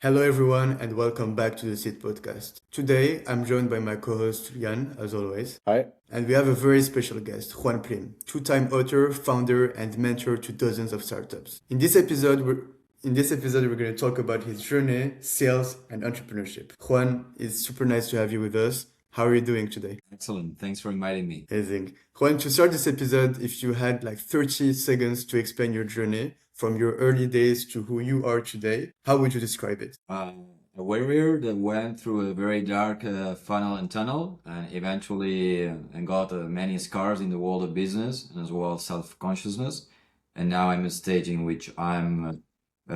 Hello, everyone, and welcome back to the Seed Podcast. Today, I'm joined by my co-host Jan, as always, Hi. and we have a very special guest, Juan Prim, two-time author, founder, and mentor to dozens of startups. In this episode, we're going to talk about his journey, sales, and entrepreneurship. Juan, it's super nice to have you with us. How are you doing today? Excellent. Thanks for inviting me. Amazing. Juan, to start this episode, if you had like 30 seconds to explain your journey from your early days to who you are today, how would you describe it? A warrior that went through a very dark funnel and tunnel and eventually and got many scars in the world of business and as well as self-consciousness. And now I'm at a stage in which I'm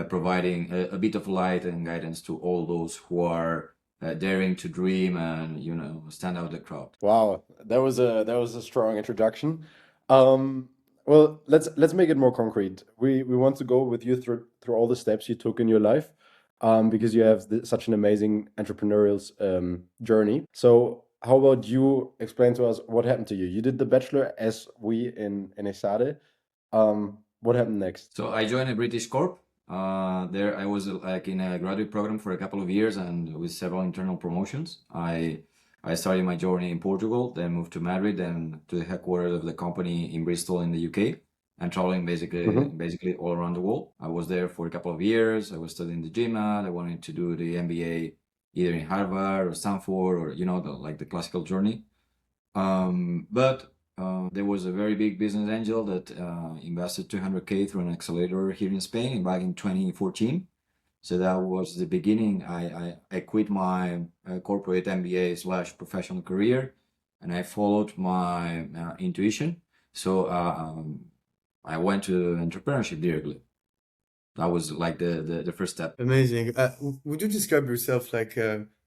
providing a bit of light and guidance to all those who are daring to dream and, stand out the crowd. Wow, that was a strong introduction. Um, well, let's make it more concrete. We want to go with you through all the steps you took in your life, because you have such an amazing entrepreneurial journey. So, how about you explain to us what happened to you? You did the bachelor as we in ESADE. What happened next? So I joined a British corp. There I was like in a graduate program for a couple of years and with several internal promotions. I started my journey in Portugal, then moved to Madrid, then to the headquarters of the company in Bristol in the UK, and traveling Hmm. basically all around the world. I was there for a couple of years. I was studying the GMAT. I wanted to do the MBA either in Harvard or Stanford or like the classical journey. But there was a very big business angel that invested 200K through an accelerator here in Spain back in 2014. So that was the beginning. I quit my corporate MBA slash professional career and I followed my intuition. So I went to entrepreneurship directly. That was like the first step. Amazing. Would you describe yourself like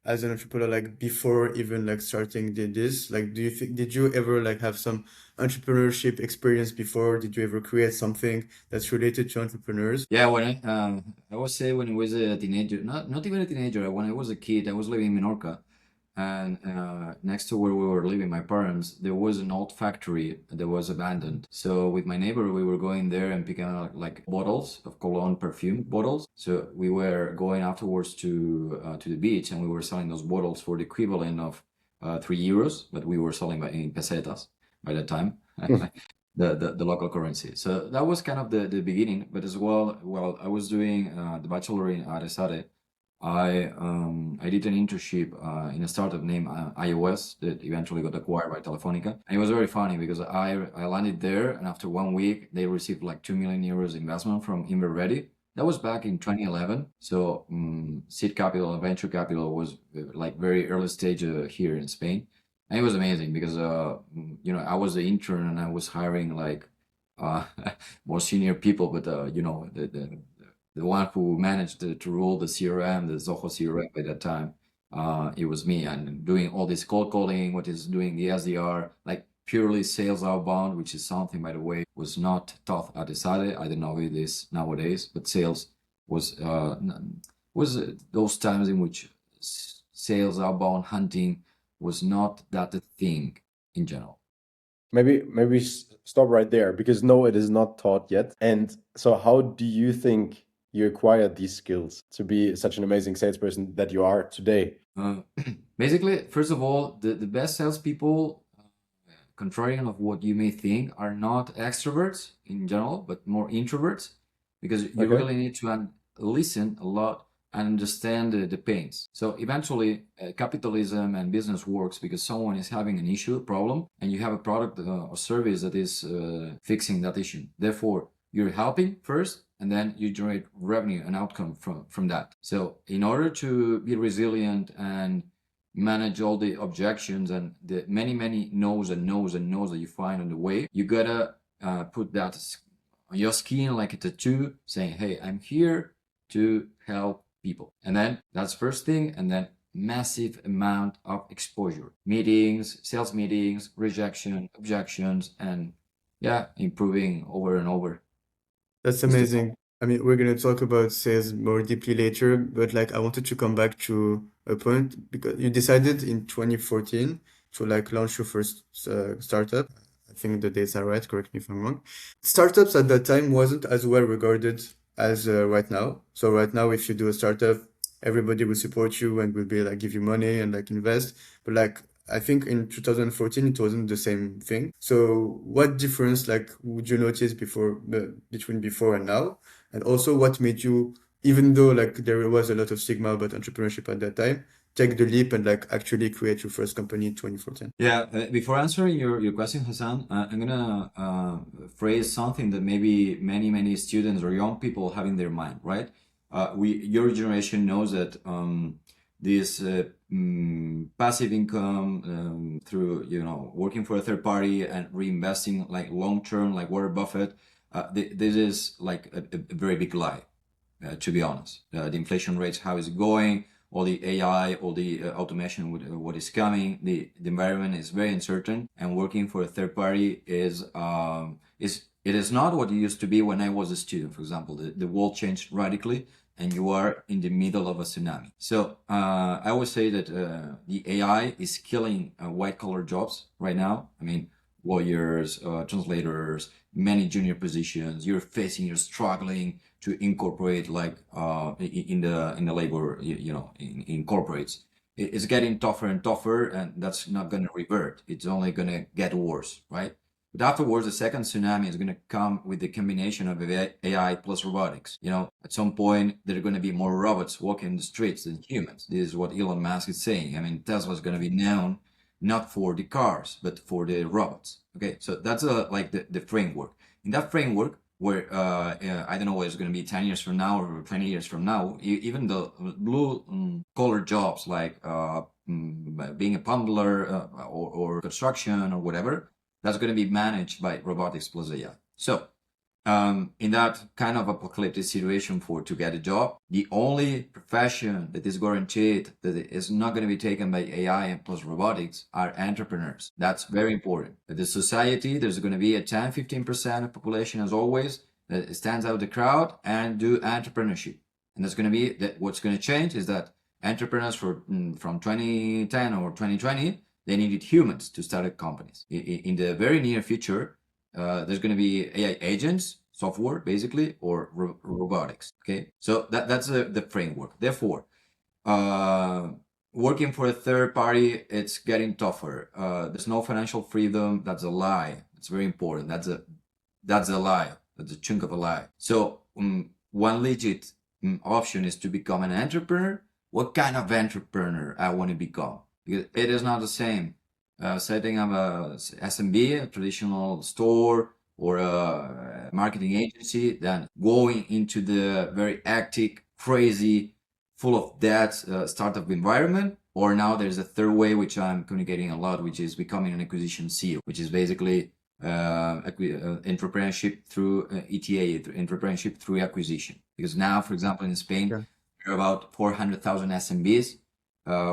as an entrepreneur, like before even like starting this? Like, do you think did you ever like have some entrepreneurship experience before? Did you ever create something that's related to entrepreneurs? Yeah, I would say when I was a teenager, not even a teenager, when I was a kid, I was living in Menorca, and next to where we were living, my parents, there was an old factory that was abandoned. So with my neighbor, we were going there and picking out like bottles of cologne perfume bottles. So we were going afterwards to the beach, and we were selling those bottles for the equivalent of 3 euros, but we were selling in pesetas by that time. The local currency. So that was kind of the beginning. But as well, while I was doing the bachelor in Aresade, I did an internship in a startup named iOS that eventually got acquired by Telefonica. And it was very funny because I landed there, and after 1 week, they received like 2 million euros investment from Inverready. That was back in 2011. So seed capital and venture capital was like very early stage here in Spain. And it was amazing because I was the intern and I was hiring like uh, more senior people, but the one who managed to rule the CRM, the Zoho CRM by that time, it was me, and doing all this cold calling, what is doing the SDR, like purely sales outbound, which is something, by the way, was not taught at ESADE. I don't know if it is nowadays, but sales was those times in which sales outbound hunting was not that a thing in general. Maybe stop right there because no, it is not taught yet. And so, how do you think you acquired these skills to be such an amazing salesperson that you are today? Uh, Basically, first of all, the best salespeople, contrarian of what you may think, are not extroverts in general, but more introverts, because you Okay. really need to listen a lot and understand the pains. So eventually, capitalism and business works because someone is having an issue, problem, and you have a product or service that is fixing that issue. Therefore, you're helping first, and then you generate revenue and outcome from that. So in order to be resilient and manage all the objections and the many no's and no's and no's that you find on the way, you gotta put that on your skin like a tattoo, saying, "Hey, I'm here to help people." And then that's first thing, and then massive amount of exposure, meetings, sales meetings, rejection, objections, and yeah, improving over and over That's is the amazing. I mean, we're gonna talk about sales more deeply later, but like I wanted to come back to a point because you decided in 2014 to like launch your first startup. I think the dates are right, correct me if I'm wrong. Startups at that time wasn't as well regarded as right now. So right now, if you do a startup, everybody will support you and will be like give you money and like invest. But like I think in 2014 it wasn't the same thing. So what difference like would you notice between before and now? And also what made you, even though like there was a lot of stigma about entrepreneurship at that time, take the leap and like actually create your first company in 2014? Yeah, before answering your question, Hassan, I'm gonna phrase something that maybe many students or young people have in their mind, right? Your generation knows that this passive income through working for a third party and reinvesting like long term, like Warren Buffett, this is like a very big lie, to be honest. The inflation rates, how is it going? All the AI, all the automation, what is coming, the environment is very uncertain, and working for a third party it is not what it used to be when I was a student. For example, the world changed radically, and you are in the middle of a tsunami. So I would say that the AI is killing white collar jobs right now. I mean, lawyers, translators, many junior positions. You're struggling to incorporate like in the labor, in corporates. It's getting tougher and tougher, and that's not going to revert. It's only going to get worse, right? But afterwards, the second tsunami is going to come with the combination of AI plus robotics. At some point, there are going to be more robots walking the streets than humans. This is what Elon Musk is saying. I mean, Tesla is going to be known not for the cars, but for the robots. Okay, so that's like the framework. In that framework, where I don't know whether it's going to be 10 years from now or 20 years from now, even the blue collar jobs like being a plumber or construction or whatever, that's going to be managed by robotics plus AI. So in that kind of apocalyptic situation to get a job, the only profession that is guaranteed that is not going to be taken by AI and plus robotics are entrepreneurs. That's very important. In the society, there's going to be a 10-15% of population, as always, that stands out the crowd and do entrepreneurship. And that's going to be that. What's going to change is that entrepreneurs from 2010 or 2020, they needed humans to start companies. In the very near future, there's going to be AI agents, software basically, or robotics. Okay, so that's the framework. Therefore, working for a third party, it's getting tougher. There's no financial freedom. That's a lie. It's very important. That's a lie. That's a chunk of a lie. So one legit option is to become an entrepreneur. What kind of entrepreneur I want to become? Because it is not the same setting up a SMB, a traditional store, or a marketing agency, than going into the very hectic, crazy, full of debt startup environment. Or now there's a third way, which I'm communicating a lot, which is becoming an acquisition CEO, which is basically entrepreneurship through ETA, entrepreneurship through acquisition. Because now, for example, in Spain, there are about 400,000 SMBs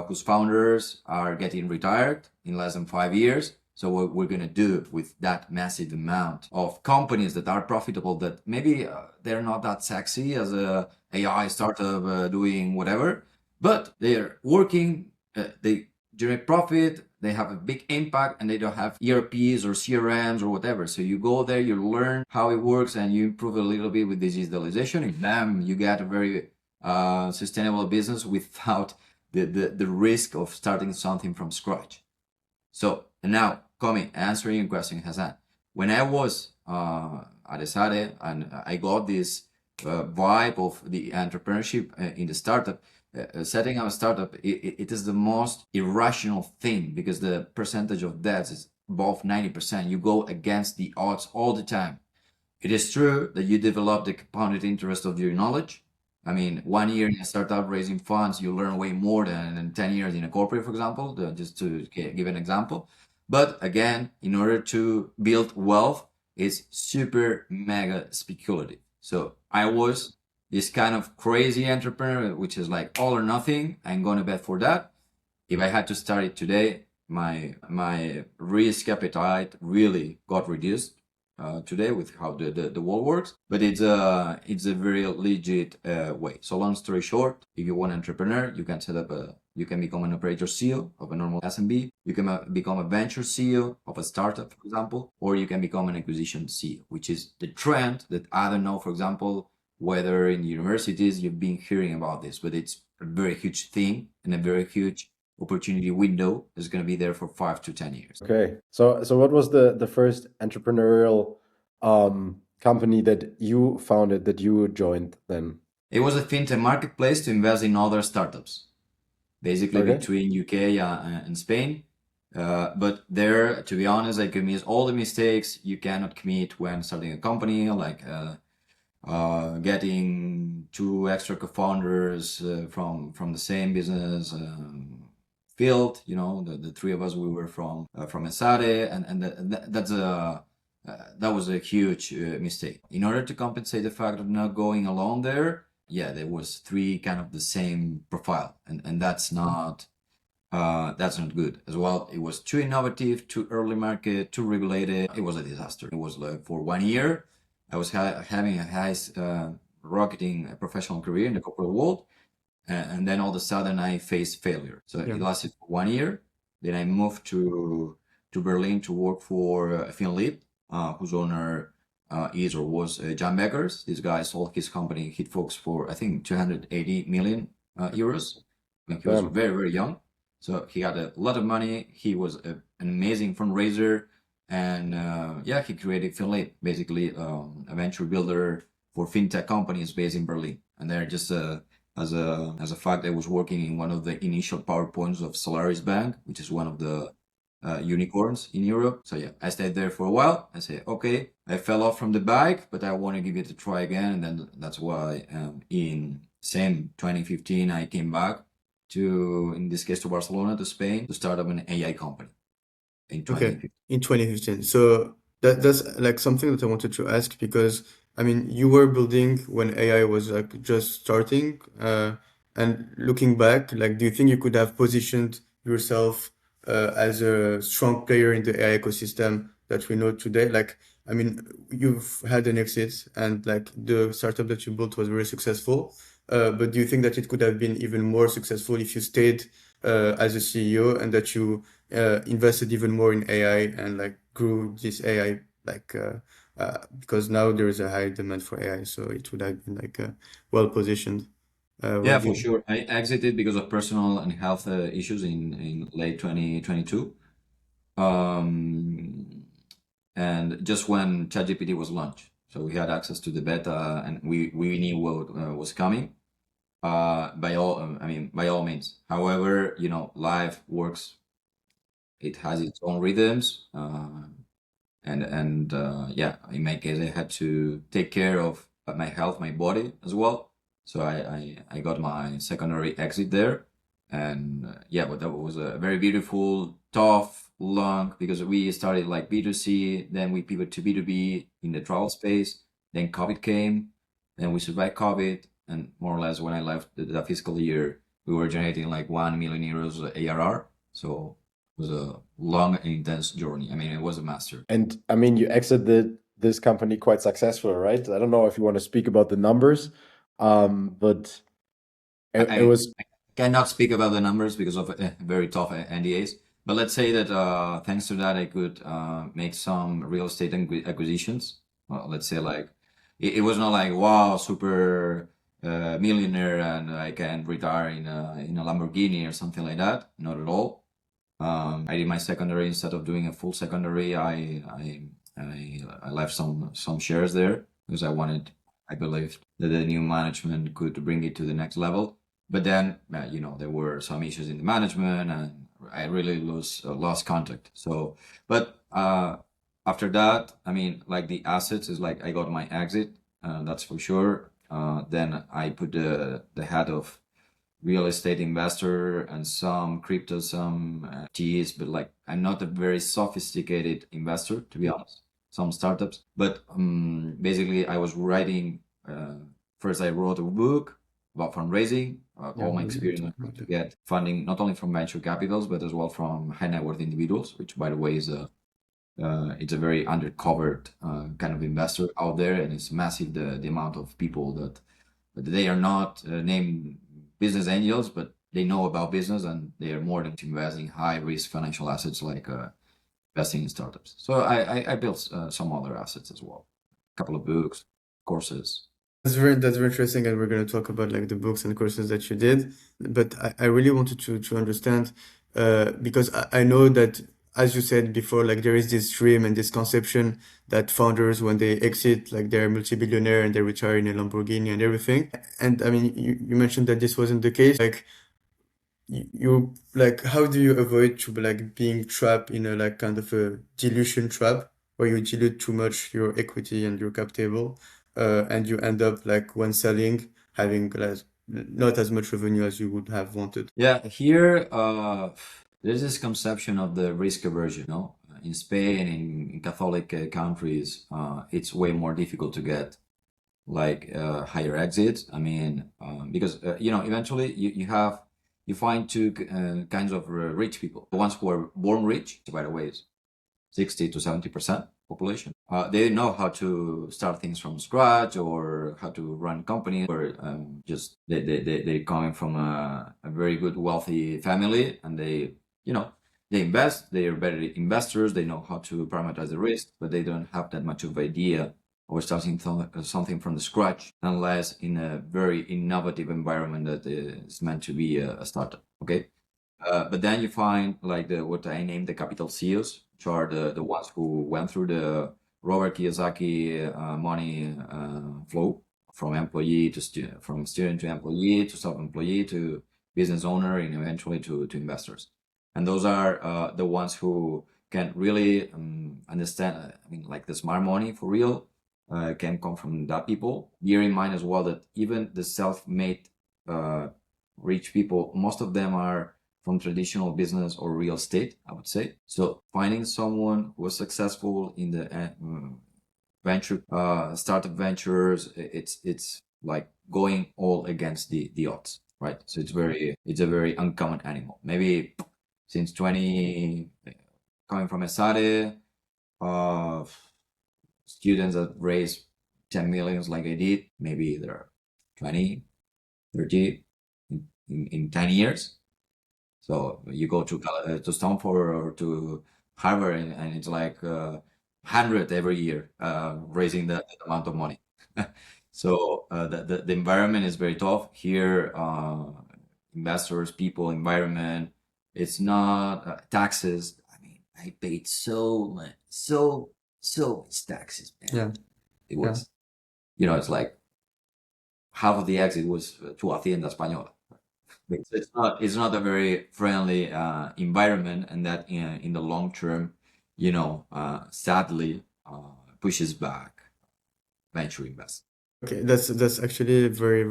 whose founders are getting retired in less than 5 years. So what we're going to do with that massive amount of companies that are profitable, that maybe they're not that sexy as a AI startup doing whatever, but they're working, they generate profit, they have a big impact, and they don't have ERPs or CRMs or whatever. So you go there, you learn how it works, and you improve a little bit with digitalization. And then you get a very sustainable business without the risk of starting something from scratch. So, and now answering your question, Hassan, when I was at ESADE and I got this vibe of the entrepreneurship in the startup, setting up a startup, it is the most irrational thing, because the percentage of debts is above 90%. You go against the odds all the time. It is true that you develop the compounded interest of your knowledge. I mean, 1 year in a startup raising funds, you learn way more than in 10 years in a corporate, for example, just to give an example. But again, in order to build wealth, it's super mega speculative. So I was this kind of crazy entrepreneur, which is like all or nothing. I'm going to bet for that. If I had to start it today, my risk appetite really got reduced today with how the world works, but it's a very legit way. So long story short, if you want an entrepreneur, you can you can become an operator CEO of a normal SMB, you can become a venture CEO of a startup, for example, or you can become an acquisition CEO, which is the trend that I don't know, for example, whether in universities you've been hearing about this, but it's a very huge thing and a very huge opportunity window is going to be there for 5 to 10 years. Okay. So what was the first entrepreneurial company that you founded, that you joined then? It was a fintech marketplace to invest in other startups, basically Okay. between UK and Spain. But there, to be honest, I commit all the mistakes you cannot commit when starting a company, like getting two extra co-founders from the same business field. You know, the three of us, we were from Esade, and that was a huge mistake. In order to compensate the fact of not going along there, yeah, there was three kind of the same profile, and that's not good as well. It was too innovative, too early market, too regulated. It was a disaster. It was like for 1 year, I was having a high rocketing professional career in the corporate world, and then all of a sudden I faced failure. So Yeah. it lasted for 1 year. Then I moved to Berlin to work for Finleap, whose owner is or was Jan Beckers. This guy sold his company Hitfox for I think 280 million euros when he was Damn. very, very young. So he had a lot of money. He was an amazing fundraiser, and yeah, he created Finleap, basically a venture builder for fintech companies based in Berlin. And they're just as a fact, I was working in one of the initial PowerPoints of Solaris Bank, which is one of the unicorns in Europe. So yeah, I stayed there for a while. I said, okay, I fell off from the bike, but I want to give it a try again. And then that's why in same 2015, I came back to, in this case, to Barcelona, to Spain, to start up an AI company in Okay, 2015. in 2015. So that's like something that I wanted to ask because I mean you were building when AI was like just starting, and looking back, like do you think you could have positioned yourself as a strong player in the AI ecosystem that we know today? Like, I mean, you've had an exit and like the startup that you built was very successful. But do you think that it could have been even more successful if you stayed as a CEO and that you invested even more in AI and like grew this AI like because now there is a high demand for AI, so it would have been like well positioned. Yeah, What do for you? sure. I exited because of personal and health issues in late 2022. Um, and just when ChatGPT was launched. So we had access to the beta and we knew what was coming. By all means. However, you know, life works. It has its own rhythms. Yeah, in my case, I had to take care of my health, my body as well. So I got my secondary exit there, and yeah, but that was a very beautiful, tough, long because we started like B2C, then we pivoted to B2B in the travel space. Then COVID came, then we survived COVID, and more or less when I left the fiscal year, we were generating like 1 million euros ARR. So it was a long and intense journey. I mean, it was a master. And I mean, you exited this company quite successful, right? I don't know if you want to speak about the numbers, but it I was cannot speak about the numbers because of very tough NDAs. But let's say that thanks to that, I could make some real estate acquisitions. Well, let's say like it was not like wow, super millionaire, and I can retire in a Lamborghini or something like that. Not at all. I did my secondary instead of doing a full secondary. I left some shares there because I wanted. I believed that the new management could bring it to the next level. But then, you know, there were some issues in the management, and I really lost contact. So, but after that, I mean, like the assets is like I got my exit, that's for sure. Then I put the head of real estate investor and some crypto, some TEs, but like I'm not a very sophisticated investor, to be honest. Some startups, but basically I was writing. First, I wrote a book about fundraising, Yeah, all my we can experience talk on how about to it. get funding, not only from venture capitals, but as well from high net worth individuals, which, by the way, is it's a very undercovered kind of investor out there, and it's massive the amount of people that they are not named business angels, but they know about business and they are more than to invest in high risk financial assets like investing in startups. So I built some other assets as well, a couple of books, courses. That's very interesting, and we're going to talk about like the books and courses that you did. But I really wanted to understand, because I know that, as you said before, like there is this dream and this conception that founders, when they exit, like they're multi-billionaire and they retire in a Lamborghini and everything. And I mean, you mentioned that this wasn't the case. Like you like, how do you avoid to like being trapped in a like kind of a dilution trap where you dilute too much your equity and your cap table, and you end up like when selling having like not as much revenue as you would have wanted. Yeah, here there's this conception of the risk aversion. No, in Spain, in Catholic countries, it's way more difficult to get like higher exits. I mean, because eventually you find two kinds of rich people. The ones who are born rich, by the way, is 60 to 70% population. They know how to start things from scratch or how to run companies, or just they're coming from a very good wealthy family, and they invest. They are better investors. They know how to parameterize the risk, but they don't have that much of idea or starting something from the scratch, unless in a very innovative environment that is meant to be a startup. Okay. But then you find like what I named the capital CEOs, which are the ones who went through the Robert Kiyosaki money flow from employee to from student to employee to self-employee to business owner and eventually to investors. And those are the ones who can really understand. I mean, like the smart money for real can come from that people. Bear in mind as well that even the self-made rich people, most of them are from traditional business or real estate, I would say. So finding someone who was successful in the venture, startup ventures, it's like going all against the odds, right? So it's a very uncommon animal. Maybe since 20, coming from ESADE, students that raise 10 millions like I did, maybe there are 20, 30 in 10 years. So you go to Stanford or to Harvard, and it's like 100 every year, raising that amount of money. So the environment is very tough here. Investors, people, environment. It's not taxes. I mean, I paid so much, so much taxes, man. Yeah, It yeah. was, it's like half of the exit was to Hacienda Española. It's not a very friendly environment, and that in the long term, sadly, pushes back venture investment. Okay, that's actually very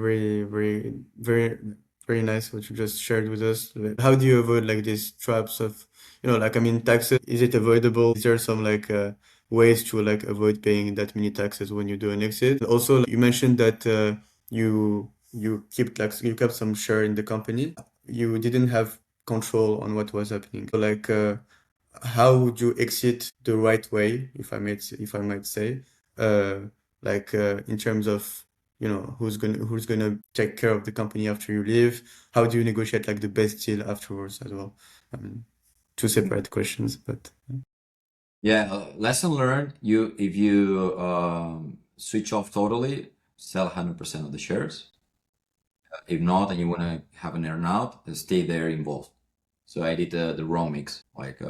nice what you just shared with us. Like, how do you avoid like these traps of, like I mean, taxes? Is it avoidable? Is there some like ways to like avoid paying that many taxes when you do an exit? Also, like, you mentioned that you kept some share in the company. You didn't have control on what was happening. So like, how would you exit the right way, if I might say, uh, like in terms of who's gonna take care of the company after you leave? How do you negotiate like the best deal afterwards as well? I mean, two separate questions, but Yeah, lesson learned. If you switch off totally, sell 100% of the shares. If not, and you want to have an earnout, stay there involved. So I did the wrong mix, like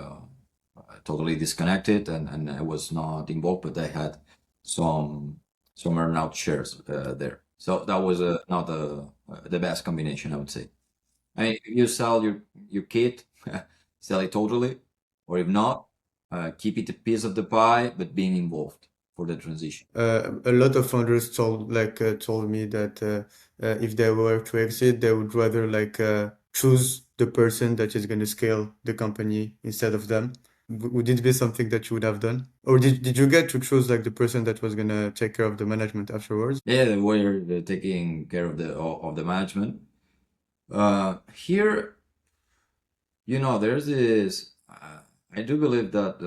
totally disconnected, and I was not involved, but I had some earnout shares there. So that was not the best combination, I would say. I mean, if you sell your kit, sell it totally, or if not, keep it a piece of the pie, but being involved for the transition. a lot of founders told me that if they were to exit, they would rather like choose the person that is going to scale the company instead of them. Would it be something that you would have done? Or did you get to choose like the person that was gonna take care of the management afterwards? Yeah, we're taking care of the management. Here, there's this. I do believe that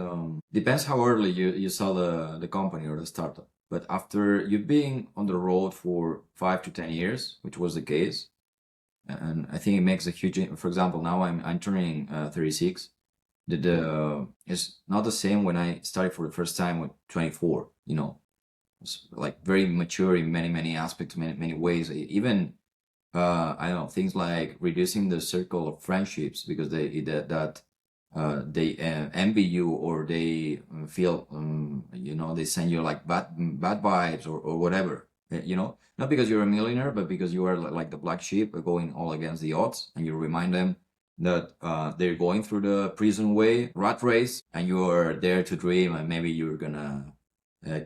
depends how early you sell the company or the startup. But after you've been on the road for 5 to 10 years, which was the case, and I think it makes a huge. For example, now I'm turning 36. It's not the same when I started for the first time with 24. like very mature in many aspects, many ways. Even I don't know, things like reducing the circle of friendships because they envy you, or they feel they send you like bad vibes, or whatever. Not because you're a millionaire, but because you are like the black sheep going all against the odds, and you remind them that they're going through the prison way rat race, and you're there to dream, and maybe you're gonna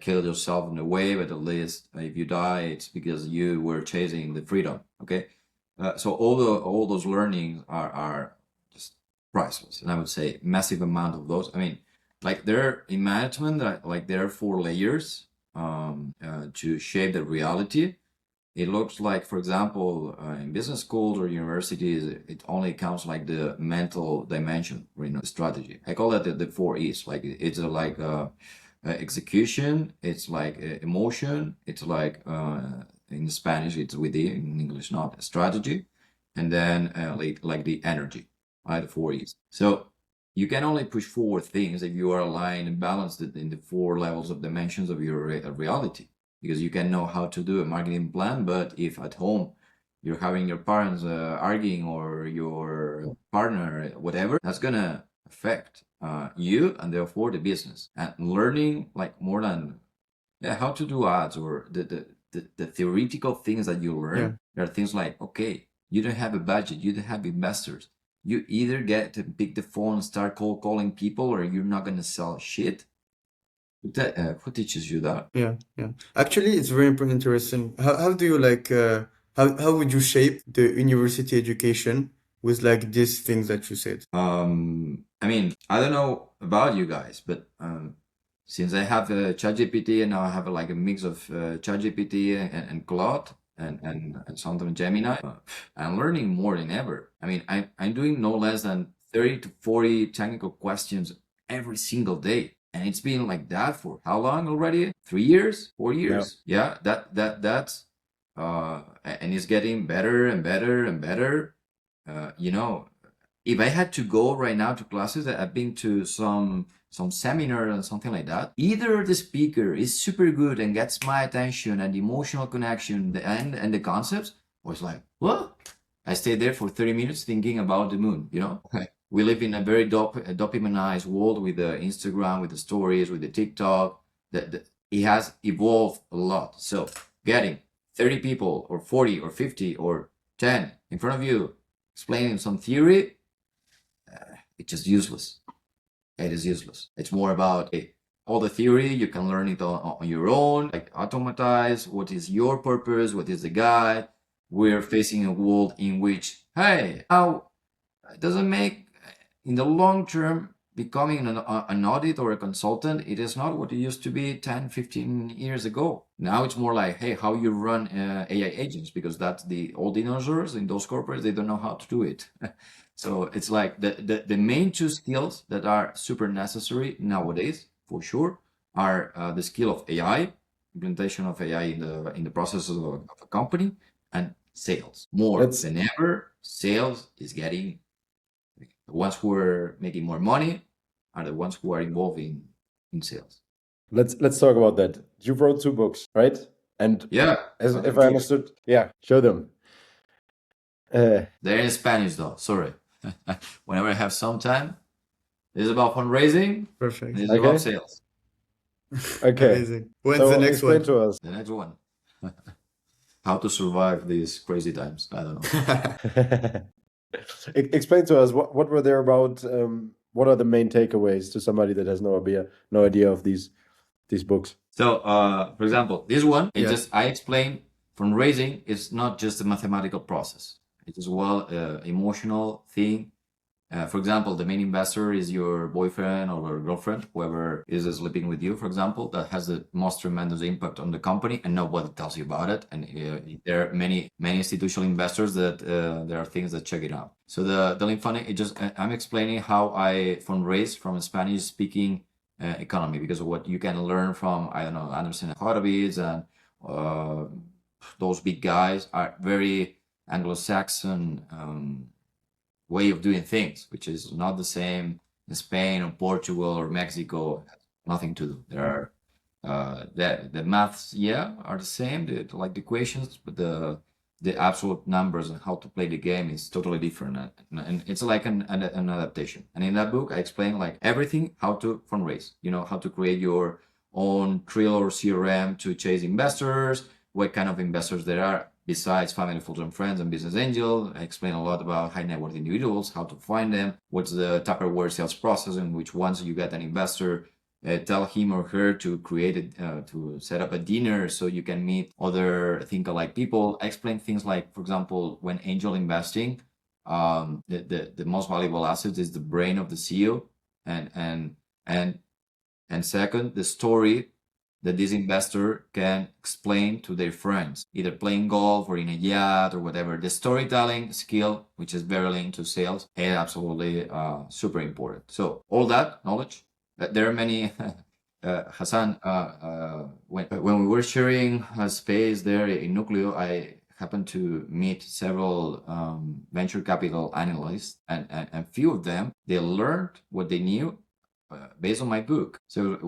kill yourself in a way, but at least if you die, it's because you were chasing the freedom. Okay, so all those learnings are just priceless, and I would say massive amount of those. I mean, like there in management, like there are 4 layers to shape the reality. It looks like, for example, in business schools or universities, it only counts like the mental dimension, strategy. I call that the 4 E's. Like it's like execution, it's like emotion, it's like in Spanish it's with the, in English not, strategy, and then like the energy, right? The 4 E's. So you can only push forward things if you are aligned and balanced in the 4 levels of dimensions of your reality. Because you can know how to do a marketing plan, but if at home you're having your parents arguing, or your partner, whatever, that's gonna affect you, and therefore the business. And learning like more than how to do ads, or the theoretical things that you learn. Yeah. There are things like, okay, you don't have a budget, you don't have investors. You either get to pick the phone and start cold calling people, or you're not gonna sell shit. Who teaches you that? Yeah, yeah. Actually, it's very interesting. How do you like how would you shape the university education with like these things that you said? I mean, I don't know about you guys, but since I have ChatGPT, and now I have like a mix of ChatGPT and Claude, and sometimes Gemini, I'm learning more than ever. I mean, I'm doing no less than 30 to 40 technical questions every single day. And it's been like that for how long already? 3 years, 4 years? Yeah, that's and it's getting better and better and better. You know, if I had to go right now to classes, I've been to some seminar and something like that. Either the speaker is super good and gets my attention and the emotional connection, and the concepts, or it's like, what? I stayed there for 30 minutes thinking about the moon, We live in a very dopaminized world with the Instagram, with the stories, with the TikTok. It has evolved a lot. So getting 30 people or 40 or 50 or 10 in front of you explaining some theory, it's just useless. It is useless. It's more about all the theory. You can learn it on your own, like automatize what is your purpose, what is the guide. We're facing a world in which, hey, how it doesn't make in the long term becoming an audit or a consultant, it is not what it used to be 10, 15 years ago. Now it's more like, hey, how you run AI agents, because that's the old dinosaurs in those corporates, they don't know how to do it. So it's like the main 2 skills that are super necessary nowadays, for sure, are the skill of AI, implementation of AI in the processes of a company, and sales. More than ever, sales is getting, the ones who are making more money are the ones who are involved in sales. Let's talk about that. You wrote 2 books, right? And Yeah, if I understood, yeah, show them. they're in Spanish though. Sorry. Whenever I have some time, this is about fundraising. Perfect. This is about sales. Okay. Amazing. When's So the next explain one? to us. The next one. How to survive these crazy times. I don't know. Explain to us what were there about. What are the main takeaways to somebody that has no idea of these books? So, for example, this one, Yeah. I explain fundraising is not just a mathematical process. It is emotional thing. For example, the main investor is your boyfriend or your girlfriend, whoever is sleeping with you, for example, that has the most tremendous impact on the company, and nobody tells you about it. And there are many institutional investors that there are things that check it out. So the link funding, I'm explaining how I fundraise from a Spanish speaking economy, because of what you can learn from, I don't know, Anderson and Horowitz, and those big guys are very Anglo-Saxon way of doing things, which is not the same in Spain or Portugal or Mexico. Nothing to do. There are The maths, yeah, are the same, like the equations, but the absolute numbers and how to play the game is totally different, and it's like an adaptation. And in that book, I explain like everything, how to fundraise, how to create your own Trill or CRM to chase investors, what kind of investors there are besides family, full-time friends, and business angel. I explain a lot about high net worth individuals, how to find them, what's the Tupperware sales process, in which once you get an investor, tell him or her to create it, to set up a dinner so you can meet other think-alike people. I explain things like, for example, when angel investing, the most valuable asset is the brain of the CEO, and and and second, the story that this investor can explain to their friends, either playing golf or in a yacht or whatever. The storytelling skill, which is very linked to sales, is absolutely super important. So all that knowledge, there are many. Hassan, when we were sharing a space there in Nucleo, I happened to meet several venture capital analysts, and few of them, they learned what they knew based on my book. So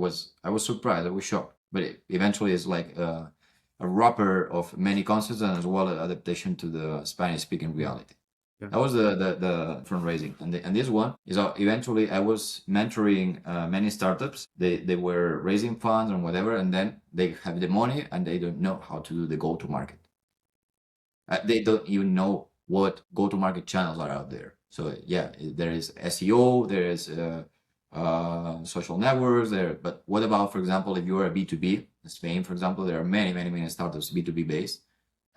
I was surprised, I was shocked. But eventually, it's like a wrapper of many concepts and as well as adaptation to the Spanish-speaking reality. Yeah. That was the fundraising, and this one is eventually I was mentoring many startups. They were raising funds and whatever, and then they have the money and they don't know how to do the go-to-market. They don't even know what go-to-market channels are out there. So yeah, there is SEO, there is social networks there. But what about, for example, if you are a B2B, in Spain, for example, there are many startups B2B based.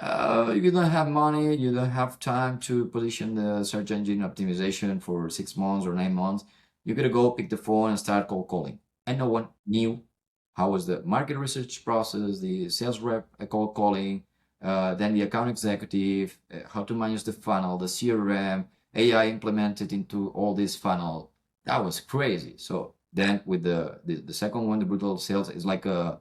You don't have money, you don't have time to position the search engine optimization for 6 months or 9 months. You gotta go pick the phone and start cold calling. And no one knew how was the market research process, the sales rep cold calling, then the account executive, how to manage the funnel, the CRM, AI implemented into all this funnel. That was crazy. So then with the second one, the brutal sales, is like a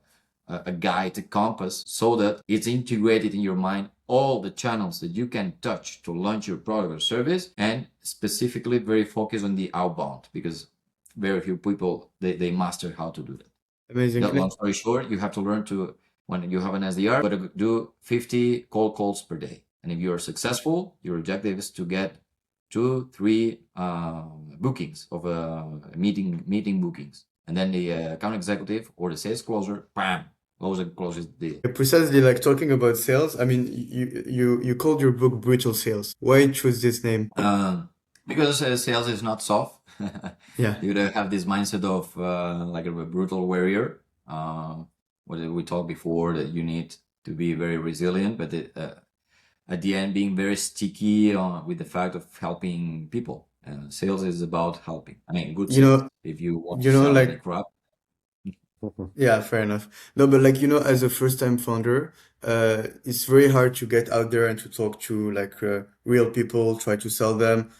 guide, a compass, so that it's integrated in your mind all the channels that you can touch to launch your product or service, and specifically very focused on the outbound, because very few people they master how to do that. Amazing. Long story short, you have to learn to, when you have an SDR, but to do 50 cold calls per day. And if you are successful, your objective is to get 2-3 bookings of meeting bookings, and then the account executive or the sales closer, bam, closes the deal. Precisely, like talking about sales. I mean, you called your book Brutal Sales. Why choose this name? Because sales is not soft. Yeah. You gotta have this mindset of like a brutal warrior. What we talked before, that you need to be very resilient, but at the end being very sticky with the fact of helping people. Sales is about helping. I mean, good You know, sales. If you want you to know, sell any like, crap, yeah, fair enough. No, but like, as a first-time founder, it's very hard to get out there and to talk to like real people, try to sell them.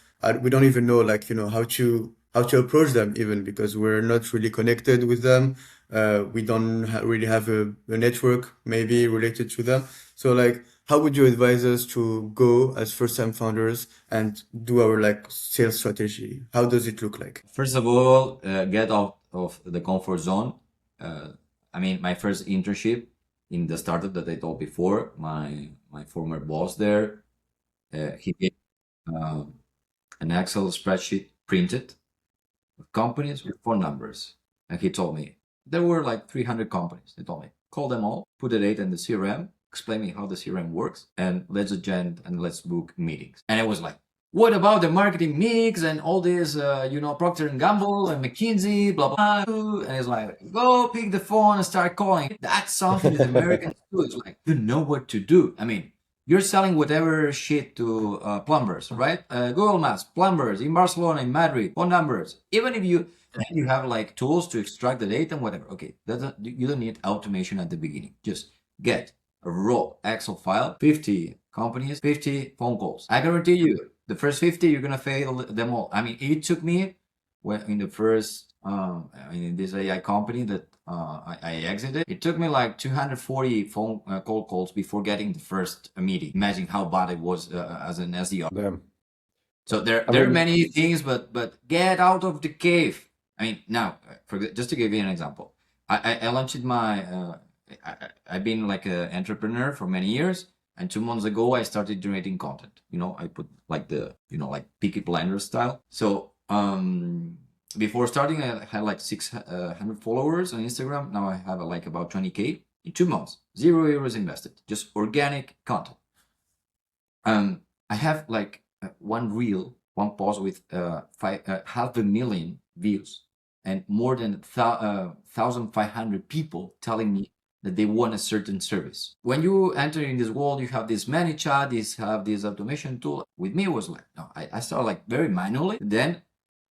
We don't even know like, how to approach them even because we're not really connected with them. We don't ha really have a network maybe related to them. So like, how would you advise us to go as first-time founders and do our like sales strategy? How does it look like? first of all, get out of the comfort zone. I mean, my first internship in the startup that I told before, my former boss there, he gave an Excel spreadsheet printed with companies with phone numbers, and he told me there were like 300 companies. They told me call them all, put the data in the CRM, explain me how the CRM works, and let's agenda and let's book meetings. And I was like, what about the marketing mix and all this, Procter and Gamble and McKinsey, blah, blah, blah. And it's like, go pick the phone and start calling. That's something that Americans do. It's like, you know what to do. I mean, you're selling whatever shit to plumbers, right? Google Maps, plumbers in Barcelona, in Madrid, phone numbers. Even if you have like tools to extract the data and whatever, okay, you don't need automation at the beginning. Just get a raw Excel file, 50 companies, 50 phone calls. I guarantee you, the first 50, you're gonna fail them all. I mean, it took me in the first, in this AI company that I exited, it took me like 240 phone cold calls before getting the first meeting. Imagine how bad it was as an SDR. Damn. So there I are mean, many things, but get out of the cave. I mean, now, just to give you an example, I launched my I've been like an entrepreneur for many years, and 2 months ago I started generating content. I put like the like Peaky Blinders style. So before starting I had like 600 followers on Instagram. Now I have like about 20K in 2 months. €0 invested, just organic content. I have like one reel, one post with 500,000 views and more than 1,500 people telling me that they want a certain service. When you enter in this world, you have this ManyChat, have this automation tool. With me, it was like, no, I started like very manually. Then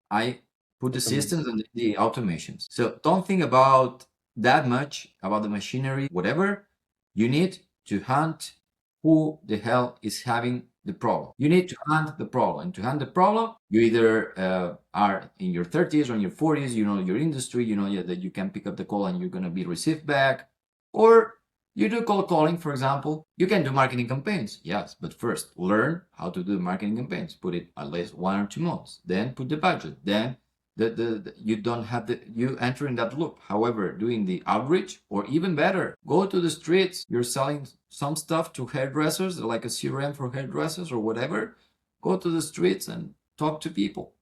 I put the systems and the automations. So don't think about that much about the machinery, whatever. You need to hunt who the hell is having the problem. You need to hunt the problem. And to hunt the problem, you either are in your 30s or in your 40s, you know your industry, you know that you can pick up the call and you're going to be received back. Or you do cold calling, for example. You can do marketing campaigns, yes, but first learn how to do marketing campaigns. Put it at least 1 or 2 months. Then put the budget. Then you don't have you enter in that loop. However, doing the outreach, or even better, go to the streets. You're selling some stuff to hairdressers, like a CRM for hairdressers or whatever. Go to the streets and talk to people.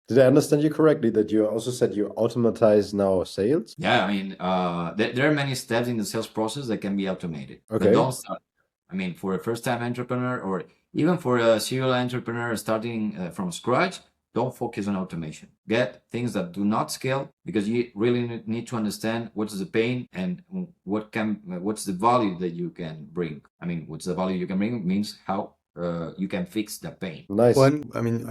Did I understand you correctly that you also said you automatize now sales? Yeah, I mean, there are many steps in the sales process that can be automated. But Okay. don't start. I mean, for a first-time entrepreneur or even for a serial entrepreneur starting from scratch, don't focus on automation. Get things that do not scale, because you really need to understand what's the pain and what's the value that you can bring. I mean, what's the value you can bring means how you can fix the pain. Nice. I mean,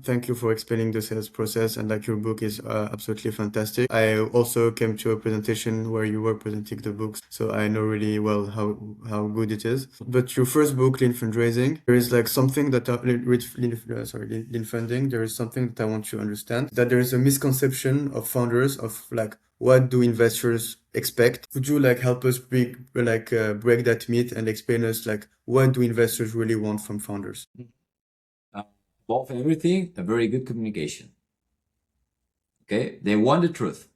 thank you for explaining the sales process, and like your book is absolutely fantastic. I also came to a presentation where you were presenting the books, so I know really well how good it is. But your first book, Lean Fundraising, there is like something that Lean Funding. There is something that I want to understand, that there is a misconception of founders of like, what do investors expect? Could you like help us break that myth and explain us like, what do investors really want from founders? Above everything, a very good communication. Okay, they want the truth,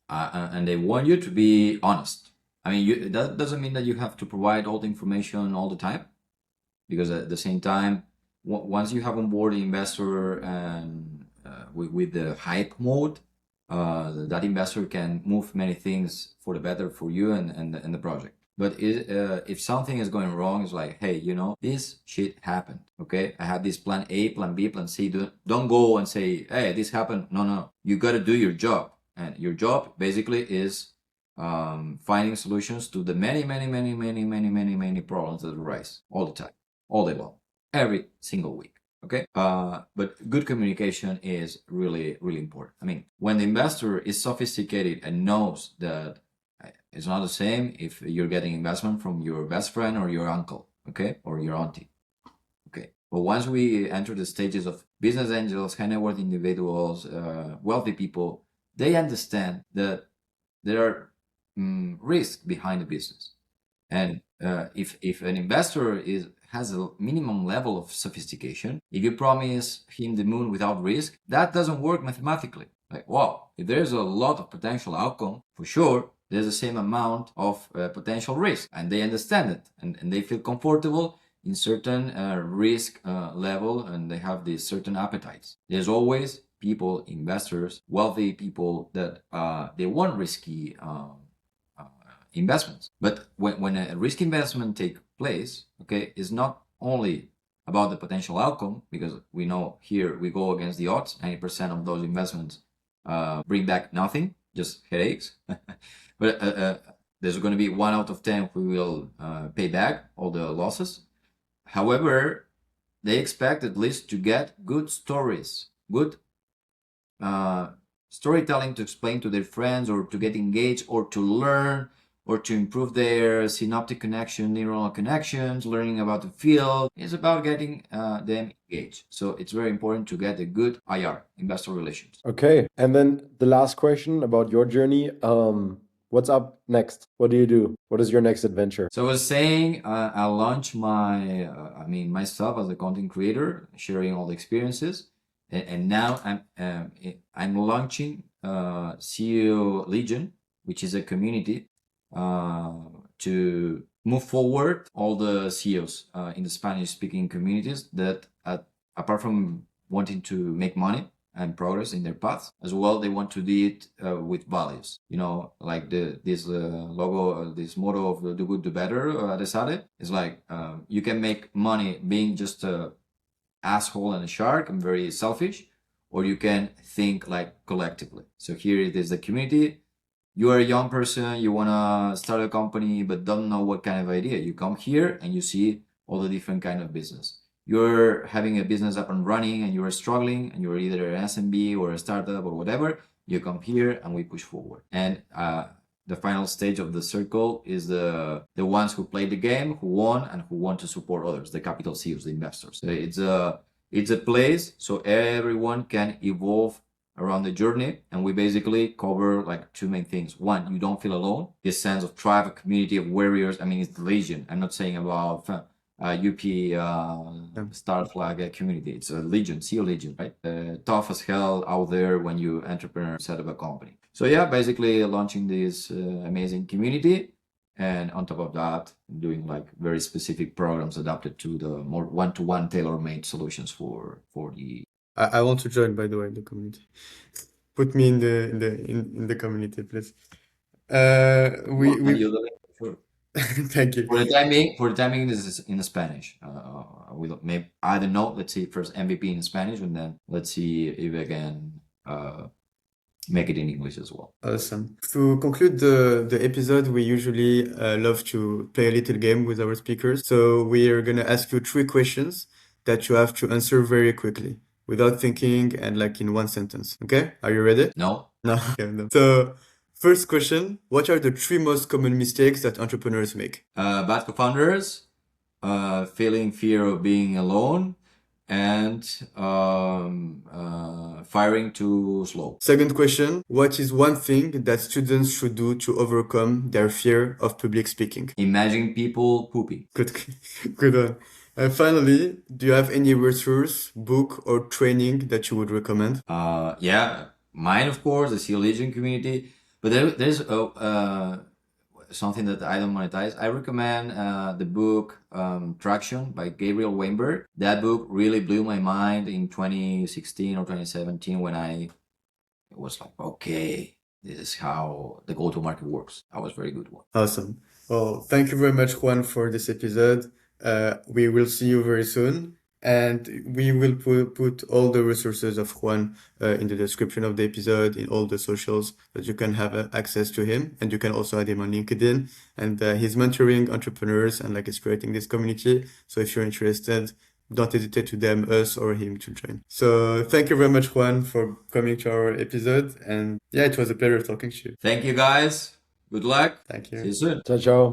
and they want you to be honest. I mean, that doesn't mean that you have to provide all the information all the time, because at the same time, once you have on board the investor and with the hype mode, that investor can move many things for the better for you and the project. But if something is going wrong, it's like, hey, this shit happened. Okay, I have this plan A, plan B, plan C. Don't go and say, hey, this happened. No. You got to do your job, and your job basically is finding solutions to the many problems that arise all the time, all day long, every single week. Okay, but good communication is really, really important. I mean, when the investor is sophisticated and knows that it's not the same if you're getting investment from your best friend or your uncle, okay, or your auntie. Okay, but once we enter the stages of business angels, high net worth individuals, wealthy people, they understand that there are risks behind the business, and if an investor has a minimum level of sophistication, if you promise him the moon without risk, that doesn't work mathematically. Like, wow, if there's a lot of potential outcome, for sure there's the same amount of potential risk, and they understand it, and they feel comfortable in certain risk level, and they have these certain appetites. There's always people, investors, wealthy people that they want risky investments. But when a risk investment takes place, okay, it's not only about the potential outcome, because we know here we go against the odds. 90% of those investments bring back nothing, just headaches. But there's going to be 1 out of 10 who will pay back all the losses. However, they expect at least to get good stories, good storytelling to explain to their friends, or to get engaged, or to learn, or to improve their synaptic connection, neuronal connections, learning about the field. It's about getting them engaged. So it's very important to get a good IR, investor relations. Okay. And then the last question about your journey. What's up next? What do you do? What is your next adventure? So I was saying, I'll launch myself as a content creator, sharing all the experiences. And now I'm launching CEO Legion. which is a community to move forward all the CEOs in the Spanish-speaking communities that, apart from wanting to make money and progress in their path, as well, they want to do it with values. You know, like this logo, this motto of "Do Good, Do Better." De Sade is like you can make money being just a asshole and a shark and very selfish, or you can think like collectively. So here it is the community. You are a young person, you want to start a company, but don't know what kind of idea. You come here and you see all the different kind of business. You're having a business up and running and you're struggling and you're either an SMB or a startup or whatever. You come here and we push forward. And the final stage of the circle is the ones who played the game, who won, and who want to support others, the capital CEOs, the investors. So it's a place so everyone can evolve around the journey, and we basically cover like two main things. One, you don't feel alone. This sense of tribe, a community of warriors. I mean, it's the legion. I'm not saying about UP Star Flag community. It's a legion, SEAL legion, right? Tough as hell out there when you entrepreneur set up a company. So yeah, basically launching this amazing community, and on top of that, doing like very specific programs adapted to the more one-to-one tailor-made solutions for the. I want to join, by the way, the community. Put me in the community, please. We Sure. thank you. For the timing, this is in Spanish. We don't, maybe I don't know. Let's see first MVP in Spanish, and then let's see if I can make it in English as well. Awesome. To conclude the episode, we usually love to play a little game with our speakers. So we are gonna ask you 3 questions that you have to answer very quickly, without thinking and like in one sentence. Okay? Are you ready? No. No. Okay, no. So, first question, what are the 3 most common mistakes that entrepreneurs make? Bad co-founders, feeling fear of being alone, and firing too slow. Second question, what is one thing that students should do to overcome their fear of public speaking? Imagine people pooping. Good, good one. And finally, do you have any resource, book, or training that you would recommend? Yeah, mine of course, the SEAL Legion community, but there's something that I don't monetize. I recommend the book Traction by Gabriel Weinberg. That book really blew my mind in 2016 or 2017 when I was like, okay, this is how the go-to-market works. That was a very good one. Awesome. Well, thank you very much, Juan, for this episode. We will see you very soon, and we will put all the resources of Juan in the description of the episode, in all the socials, that you can have access to him, and you can also add him on LinkedIn. And he's mentoring entrepreneurs and like is creating this community. So if you're interested, don't hesitate to DM us or him to join. So thank you very much, Juan, for coming to our episode. And yeah, it was a pleasure talking to you. Thank you guys. Good luck. Thank you. See you soon. Ciao, ciao.